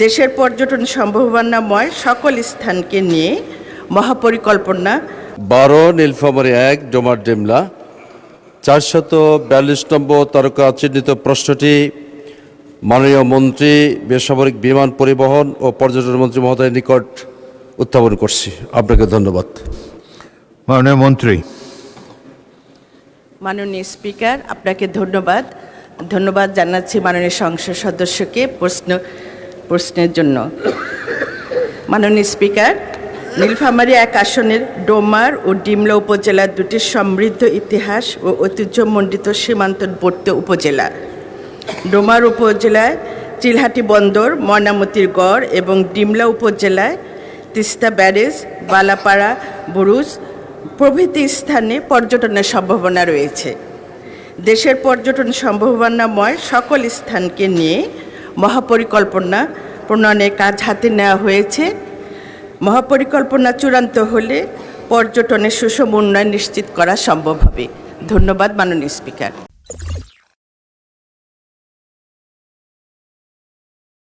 দেশের পর্যটন সম্ভাবনাময় সকল স্থানকে নিয়ে মহাপরিকল্পনা 12 নীলফামারী 1 ডোমার ডিমলা 442 নম্বর তারকা চিহ্নিত প্রশ্নটি মাননীয় মন্ত্রী বেসামরিক বিমান পরিবহন ও পর্যটন মন্ত্রী মহোদয়ের নিকট উত্থাপন করছি। আপনাকে ধন্যবাদ। মাননীয় মন্ত্রী। মাননীয় স্পিকার, আপনাকে ধন্যবাদ জানাচ্ছি মাননীয় সংসদ সদস্যকে প্রশ্নের জন্য। মাননীয় স্পিকার, নীলফামারী 1 আসনের ডোমার ও ডিমলা উপজেলা দুটি সমৃদ্ধ ইতিহাস ও ঐতিহ্যমণ্ডিত সীমান্তবর্তী উপজেলা। ডোমার উপজেলায় চিলহাটি বন্দর, ময়নামতির গড় এবং ডিমলা উপজেলায় তিস্তা ব্যারেজ, বালাপাড়া বুরুজ প্রভৃতি স্থানে পর্যটনের সম্ভাবনা রয়েছে। দেশের পর্যটন সম্ভাবনাময় সকল স্থানকে নিয়ে মহাপরিকল্পনা প্রণয়নের কাজ হাতে নেওয়া হয়েছে। মহাপরিকল্পনা চূড়ান্ত হলে পর্যটনের সুষম উন্নয়ন নিশ্চিত করা সম্ভব হবে। ধন্যবাদ মাননীয় স্পিকার।